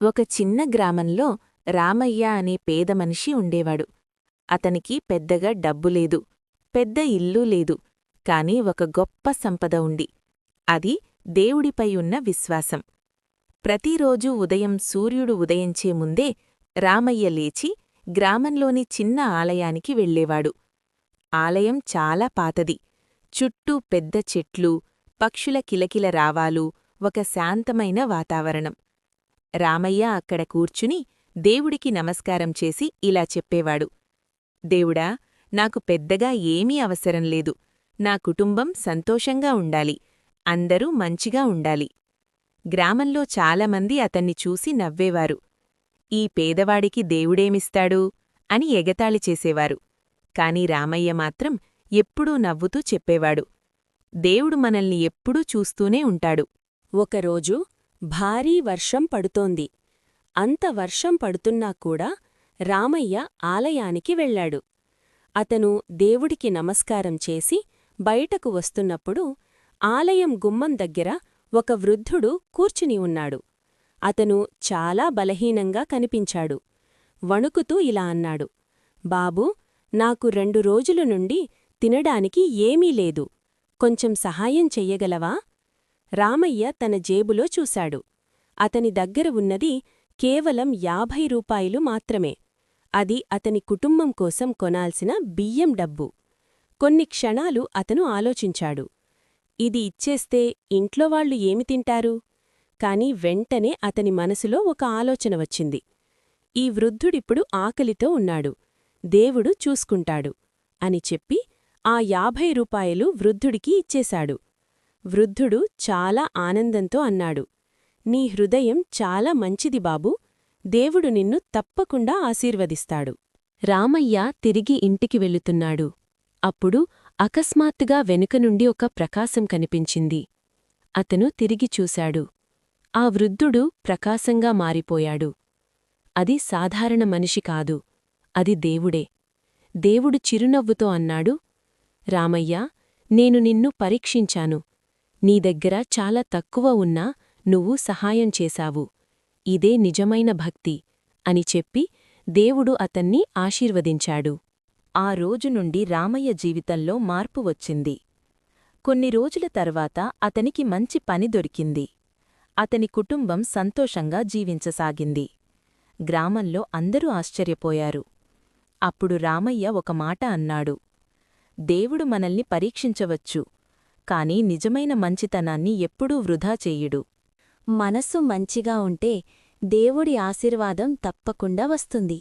ఒక చిన్న గ్రామంలో రామయ్య అనే పేద మనిషి ఉండేవాడు. అతనికి పెద్దగా డబ్బులేదు, పెద్ద ఇల్లూ లేదు, కాని ఒక గొప్ప సంపద ఉంది. అది దేవుడిపై ఉన్న విశ్వాసం. ప్రతిరోజూ ఉదయం సూర్యుడు ఉదయించే ముందే రామయ్య లేచి గ్రామంలోని చిన్న ఆలయానికి వెళ్ళేవాడు. ఆలయం చాలా పాతది. చుట్టూ పెద్ద చెట్లు, పక్షుల కిలకిల రావాలు, ఒక శాంతమైన వాతావరణం. రామయ్య అక్కడ కూర్చుని దేవుడికి నమస్కారం చేసి ఇలా చెప్పేవాడు: దేవుడా, నాకు పెద్దగా ఏమీ అవసరం లేదు. నా కుటుంబం సంతోషంగా ఉండాలి, అందరూ మంచిగా ఉండాలి. గ్రామంలో చాలామంది అతన్ని చూసి నవ్వేవారు. ఈ పేదవాడికి దేవుడేమిస్తాడు అని ఎగతాళి చేసేవారు. కాని రామయ్య మాత్రం ఎప్పుడూ నవ్వుతూ చెప్పేవాడు: దేవుడు మనల్ని ఎప్పుడూ చూస్తూనే ఉంటాడు. ఒకరోజు భారీ వర్షం పడుతోంది. అంత వర్షం పడుతున్నా కూడా రామయ్య ఆలయానికి వెళ్ళాడు. అతను దేవుడికి నమస్కారం చేసి బయటకు వస్తున్నప్పుడు ఆలయం గుమ్మం దగ్గర ఒక వృద్ధుడు కూర్చుని ఉన్నాడు. అతను చాలా బలహీనంగా కనిపించాడు. వణుకుతూ ఇలా అన్నాడు: బాబూ, నాకు 2 రోజుల నుండి తినడానికి ఏమీ లేదు. కొంచెం సహాయం చెయ్యగలవా? రామయ్య తన జేబులో చూశాడు. అతని దగ్గర ఉన్నది కేవలం 50 రూపాయలు మాత్రమే. అది అతని కుటుంబం కోసం కొనాల్సిన బియ్యం డబ్బు. కొన్ని క్షణాలు అతను ఆలోచించాడు. ఇది ఇచ్చేస్తే ఇంట్లోవాళ్లు ఏమి తింటారు? కాని వెంటనే అతని మనసులో ఒక ఆలోచన వచ్చింది. ఈ వృద్ధుడిప్పుడు ఆకలితో ఉన్నాడు, దేవుడు చూసుకుంటాడు అని చెప్పి ఆ 50 రూపాయలు వృద్ధుడికి ఇచ్చేశాడు. వృద్ధుడు చాలా ఆనందంతో అన్నాడు: నీ హృదయం చాలా మంచిది బాబూ, దేవుడు నిన్ను తప్పకుండా ఆశీర్వదిస్తాడు. రామయ్య తిరిగి ఇంటికి వెళుతున్నాడు. అప్పుడు అకస్మాత్తుగా వెనుక నుండి ఒక ప్రకాశం కనిపించింది. అతను తిరిగి చూశాడు. ఆ వృద్ధుడు ప్రకాశంగా మారిపోయాడు. అది సాధారణ మనిషి కాదు, అది దేవుడే. దేవుడు చిరునవ్వుతో అన్నాడు: రామయ్యా, నేను నిన్ను పరీక్షించాను. నీ దగ్గర చాలా తక్కువ ఉన్నా నువ్వు సహాయం చేశావు. ఇదే నిజమైన భక్తి అని చెప్పి దేవుడు అతన్ని ఆశీర్వదించాడు. ఆ రోజు నుండి రామయ్య జీవితంలో మార్పు వచ్చింది. కొన్ని రోజుల తర్వాత అతనికి మంచి పని దొరికింది. అతని కుటుంబం సంతోషంగా జీవించసాగింది. గ్రామంలో అందరూ ఆశ్చర్యపోయారు. అప్పుడు రామయ్య ఒక మాట అన్నాడు: దేవుడు మనల్ని పరీక్షించవచ్చు, కాని నిజమైన మంచితనాన్ని ఎప్పుడూ వృధా చెయ్యడు. మనస్సు మంచిగా ఉంటే దేవుడి ఆశీర్వాదం తప్పకుండా వస్తుంది.